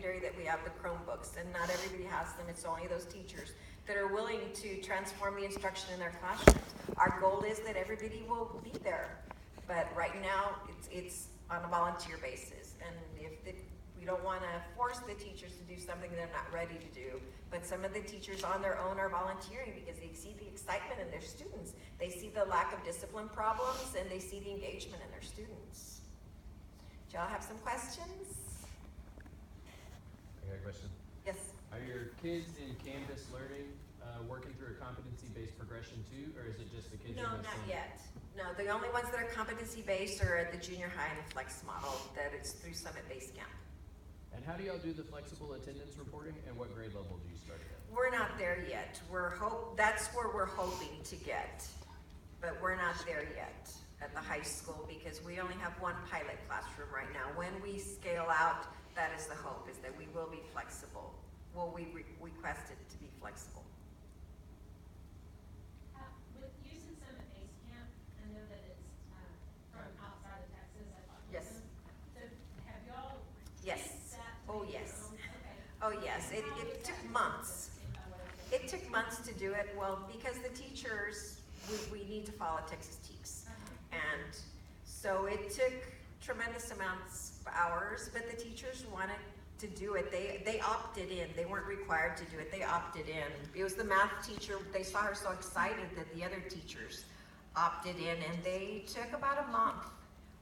secondary that we have the Chromebooks, and not everybody has them. It's only those teachers that are willing to transform the instruction in their classrooms. Our goal is that everybody will be there, but right now it's on a volunteer basis, and we don't want to force the teachers to do something they're not ready to do. But some of the teachers on their own are volunteering because they see the excitement in their students. They see the lack of discipline problems, and they see the engagement in their students. Do y'all have some questions? I got a question. Yes. Are your kids in Canvas learning working through a competency-based progression too, or is it just the kids? No, not yet. No, the only ones that are competency-based are at the junior high and the flex model, that it's through Summit Base Camp. And how do y'all do the flexible attendance reporting, and what grade level do you start at? We're not there yet. That's where we're hoping to get, but we're not there yet at the high school because we only have one pilot classroom right now. When we scale out, that is the hope, is that we will be flexible. Well, we request it to be flexible. With using Summit Base Camp, I know that it's from outside of Texas. Yes. So have y'all Yes. used that to Oh, make your yes. own? Okay. Oh, yes. It took months. It took months to do it, well, because the teachers, we need to follow Texas TEKS. And so it took tremendous amounts of hours, but the teachers wanted to do it. They opted in. They weren't required to do it. They opted in. It was the math teacher. They saw her so excited that the other teachers opted in, and they took about a month,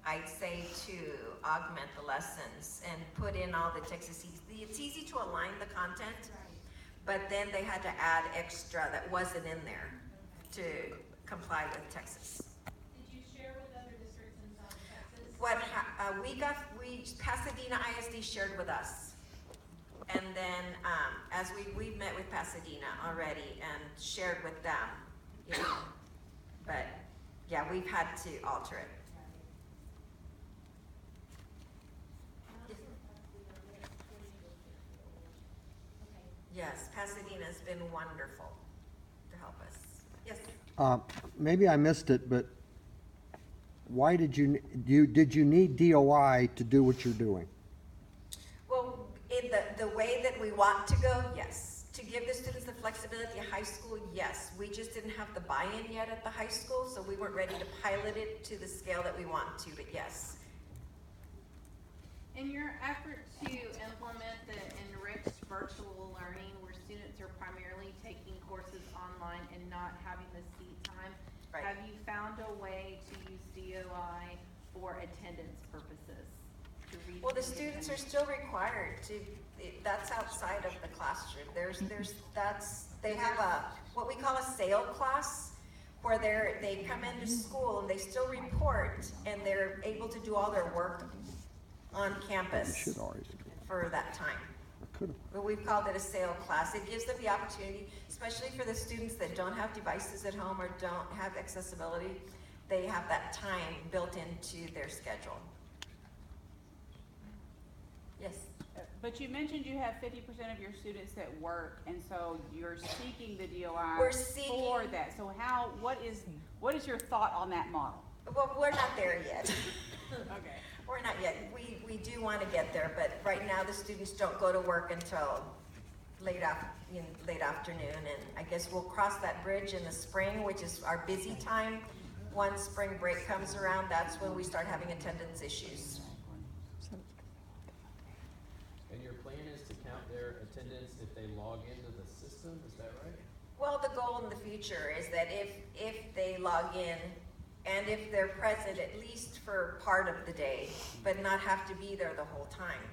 I'd say, to augment the lessons and put in all the Texas TEKS. It's easy to align the content, but then they had to add extra that wasn't in there to comply with Texas. Did you share with other districts in South Texas? Pasadena ISD shared with us. And then, as we've met with Pasadena already and shared with them, you know, but yeah, we've had to alter it. Yes, Pasadena's been wonderful to help us. Yes? Maybe I missed it, but why did you need DOI to do what you're doing? Well, in the way that we want to go, yes. To give the students the flexibility at high school, yes. We just didn't have the buy-in yet at the high school, so we weren't ready to pilot it to the scale that we want to, but yes. In your effort to implement the enriched virtual learning where students are primarily taking courses online and not having the seat time, Right. have you found a way to use DOI for attendance purposes? Well, the students are still required to, that's outside of the classroom. They have what we call a sail class, where they come into school and they still report, and they're able to do all their work on campus for that time. But we've called it a sail class. It gives them the opportunity, especially for the students that don't have devices at home or don't have accessibility, they have that time built into their schedule. Yes? But you mentioned you have 50% of your students that work, and so you're seeking the DOI We're seeking- for that. So what is your thought on that model? Well, we're not there yet. Okay. We're not yet. We do want to get there, but right now the students don't go to work until late afternoon, and I guess we'll cross that bridge in the spring, which is our busy time. Once spring break comes around, that's when we start having attendance issues. And your plan is to count their attendance if they log into the system, is that right? Well, the goal in the future is that if they log in and if they're present at least for part of the day, but not have to be there the whole time.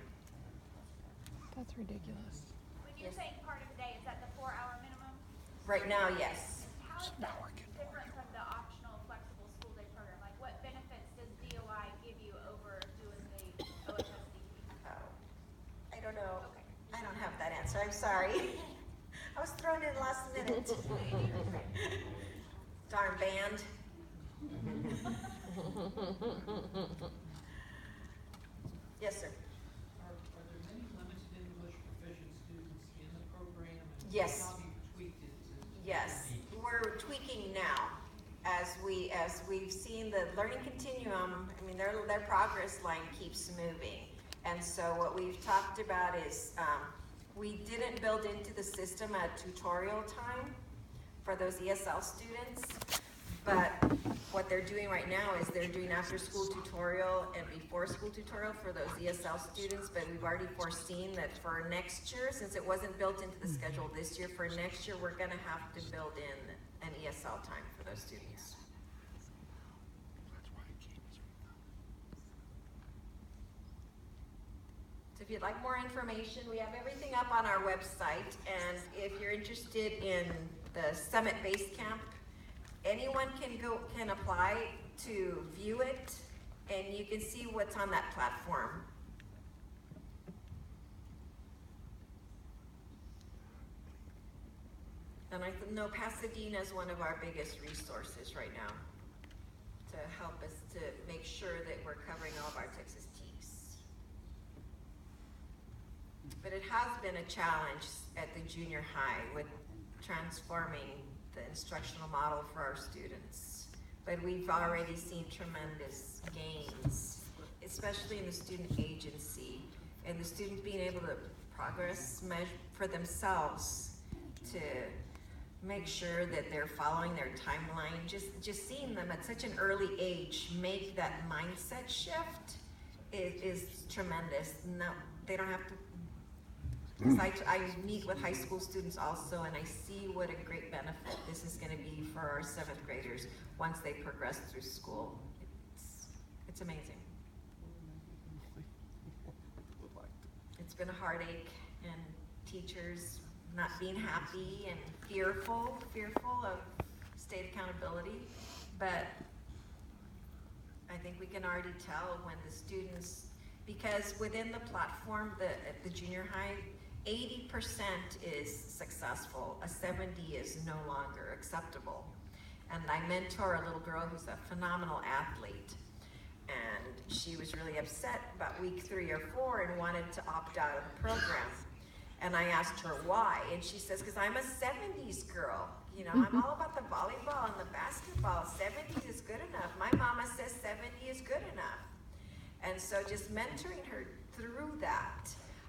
That's ridiculous. When you're saying part of the day, is that the 4-hour minimum? Right now, yes. How is that different from the optional flexible school day program? Like, what benefits does DOI give you over doing the OSSDP? Oh, I don't know. Okay. I don't have that answer. I'm sorry. I was thrown in last minute. Darn band. Yes, sir. Are there many limited English proficient students in the program? And Yes. How have you tweaked it to? Yes, we're tweaking now as we've seen the learning continuum. I mean, their progress line keeps moving. And so what we've talked about is, we didn't build into the system a tutorial time for those ESL students, but what they're doing right now is they're doing after-school tutorial and before-school tutorial for those ESL students, but we've already foreseen that for next year, since it wasn't built into the schedule this year, for next year, we're gonna have to build in an ESL time for those students. So if you'd like more information, we have everything up on our website, and if you're interested in the Summit Base Camp, anyone can apply to view it, and you can see what's on that platform. And I know Pasadena is one of our biggest resources right now to help us to make sure that we're covering all of our Texas TEKS. But it has been a challenge at the junior high with transforming the instructional model for our students. But we've already seen tremendous gains, especially in the student agency and the students being able to progress measure for themselves to make sure that they're following their timeline. Just seeing them at such an early age make that mindset shift is tremendous. No, they don't have to. I meet with high school students also, and I see what a great benefit this is going to be for our 7th graders once they progress through school. It's amazing. It's been a heartache, and teachers not being happy and fearful of state accountability, but I think we can already tell when the students, because within the platform, at the junior high, 80% is successful, a 70 is no longer acceptable. And I mentor a little girl who's a phenomenal athlete, and she was really upset about week 3 or 4 and wanted to opt out of the program. And I asked her why, and she says, because I'm a 70s girl. You know, I'm all about the volleyball and the basketball. 70s is good enough. My mama says 70 is good enough. And so just mentoring her through that.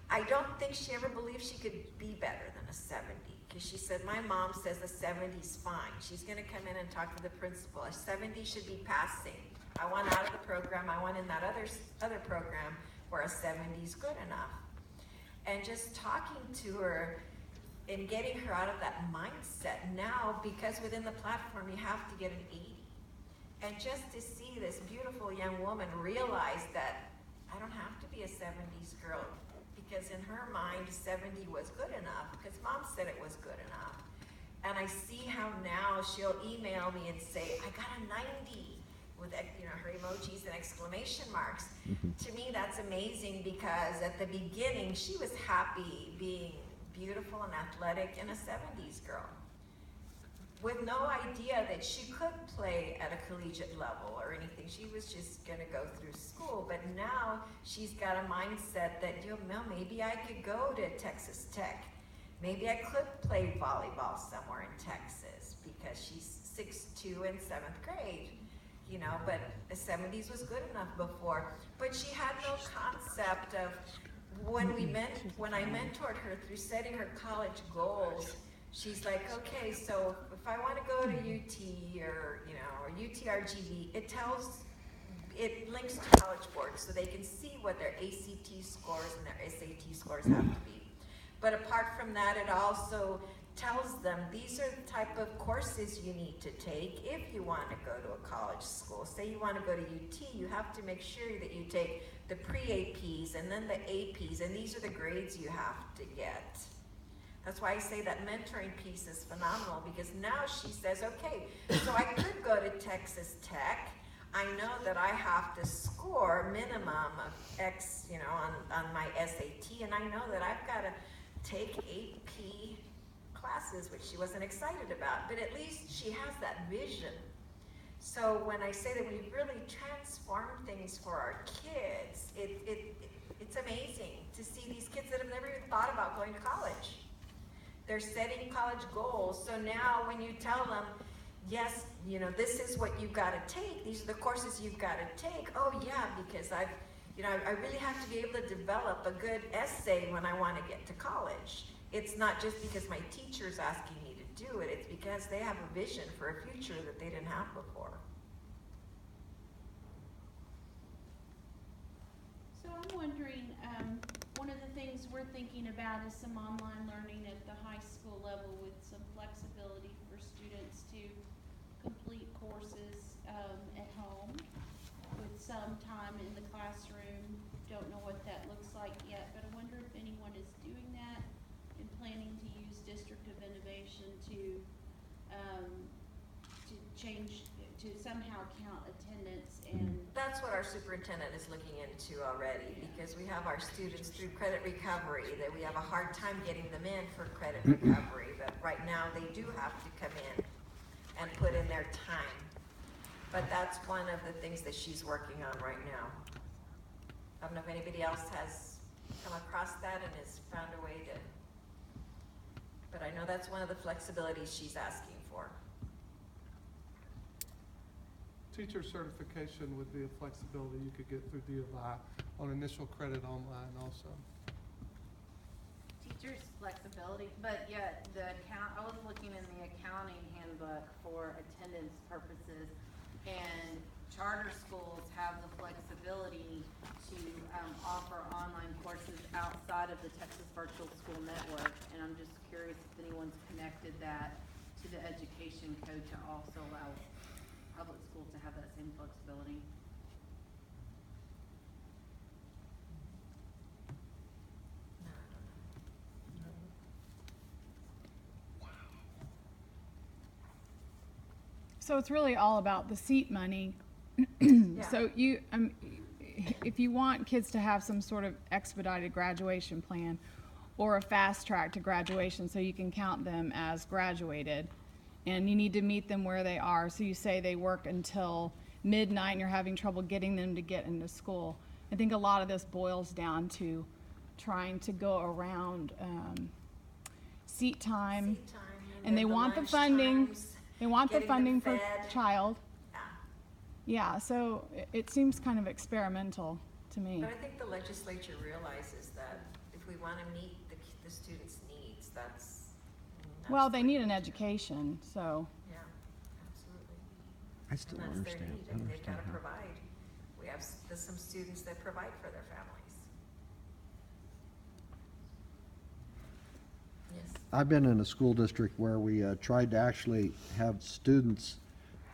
I don't think she ever believed she could be better than a 70, because she said, my mom says a 70's fine. She's gonna come in and talk to the principal. A 70 should be passing. I want out of the program. I want in that other program where a 70's good enough. And just talking to her and getting her out of that mindset now, because within the platform you have to get an 80. And just to see this beautiful young woman realize that I don't have to be a 70s girl, because in her mind 70 was good enough because mom said it was good enough. And I see how now she'll email me and say, I got a 90 with, you know, her emojis and exclamation marks. To me, that's amazing, because at the beginning she was happy being beautiful and athletic and a 70s girl, with no idea that she could play at a collegiate level or anything. She was just gonna go through school, but now she's got a mindset that, you know, maybe I could go to Texas Tech. Maybe I could play volleyball somewhere in Texas, because she's 6'2" in 7th grade, you know, but the 70s was good enough before. But she had no concept of, when I mentored her through setting her college goals, she's like, okay, so if I want to go to UT or, you know, or UTRGV, it links to college boards so they can see what their ACT scores and their SAT scores have to be. But apart from that, it also tells them these are the type of courses you need to take if you want to go to a college school. Say you want to go to UT, you have to make sure that you take the pre-APs and then the APs, and these are the grades you have to get. That's why I say that mentoring piece is phenomenal, because now she says, okay, so I could go to Texas Tech. I know that I have to score minimum of X, you know, on my SAT, and I know that I've got to take AP classes, which she wasn't excited about, but at least she has that vision. So when I say that we've really transformed things for our kids, it's amazing to see these kids that have never even thought about going to college. They're setting college goals. So now when you tell them, yes, you know, this is what you've got to take, these are the courses you've got to take. Oh yeah, because I've, You know, I really have to be able to develop a good essay when I want to get to college. It's not just because my teacher's asking me to do it, it's because they have a vision for a future that they didn't have before. So I'm wondering, one of the things we're thinking about is some online learning at the high school level with some flexibility for students to complete courses, at home with some time in the classroom. Don't know what that looks like yet, but I wonder if anyone is doing that and planning to use District of Innovation to change, to somehow count attendance and. That's what our superintendent is looking into already, because we have our students through credit recovery, that we have a hard time getting them in for credit recovery, but right now they do have to come in and put in their time. But that's one of the things that she's working on right now. I don't know if anybody else has come across that and has found a way to, but I know that's one of the flexibilities she's asking for. Teacher certification would be a flexibility you could get through DOI on initial credit online also. Teachers' flexibility, but yet I was looking in the accounting handbook for attendance purposes, and charter schools have the flexibility to offer online courses outside of the Texas Virtual School Network, and I'm just curious if anyone's connected that to the education code to also allow public schools to have that same flexibility. So it's really all about the seat money. Yeah. So if you want kids to have some sort of expedited graduation plan or a fast track to graduation so you can count them as graduated, and you need to meet them where they are. So you say they work until midnight and you're having trouble getting them to get into school. I think a lot of this boils down to trying to go around seat time. Seat time, And they then want the lunch funding. times, They want the getting them funding for fed. child. Yeah. Yeah, so it seems kind of experimental to me. But I think the legislature realizes that if we want to meet the students' needs, that's Well, they the- need an education, so. Yeah, absolutely. I still And don't that's their understand. need, I don't and they've got to understand how. provide. We have there's some students that provide for their families. Yes. I've been in a school district where we tried to actually have students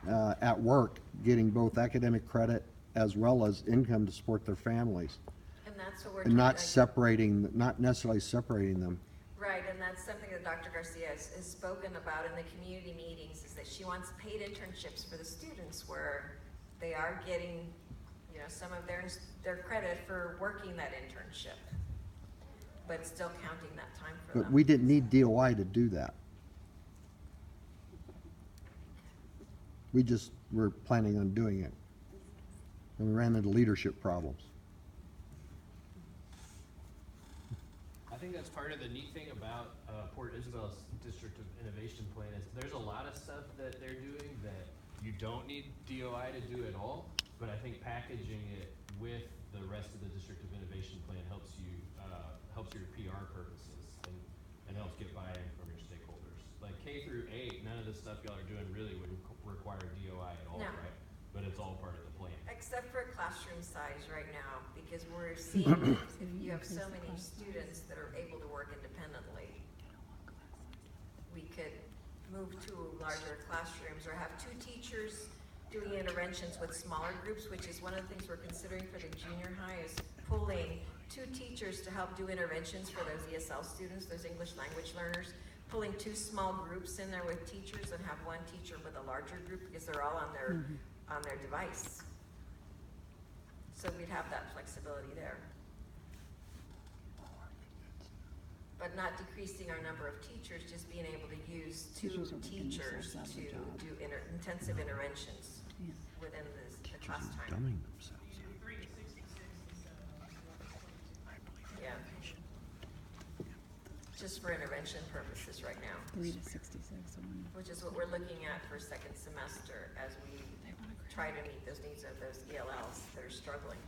at work getting both academic credit as well as income to support their families, And that's what we're and not trying to. not necessarily separating them. Right, and that's something that Dr. Garcia has spoken about in the community meetings, is that she wants paid internships for the students where they are getting, you know, some of their credit for working that internship, but still counting that time for them. But we didn't need DOI to do that. We just were planning on doing it. And we ran into leadership problems. I think that's part of the neat thing about Port Isabel's District of Innovation Plan is there's a lot of stuff that they're doing that you don't need DOI to do at all, but I think packaging it with the rest of the District of Innovation Plan helps you, helps your PR purposes and helps get buy-in from your stakeholders. Like K through 8, none of the stuff y'all are doing really would require DOI at all, No. right? But it's all part of the plan. Except for classroom size right now, because we're seeing if you have so many students that are able to work independently, we could move to larger classrooms or have 2 teachers doing interventions with smaller groups, which is one of the things we're considering for the junior high, is pulling 2 teachers to help do interventions for those ESL students, those English language learners, pulling 2 small groups in there with teachers and have 1 teacher with a larger group because they're all on their device. So we'd have that flexibility there. But not decreasing our number of teachers, just being able to use 2 Teachers are working teachers themselves out of to a job. do intensive interventions Yeah. within the Teachers class are time. dumbing themselves. 3 to 66 instead of Yeah. Just for intervention purposes right now, 3 to 66. I wonder. which is what we're looking at for second semester as we try to meet those needs of those ELLs that are struggling.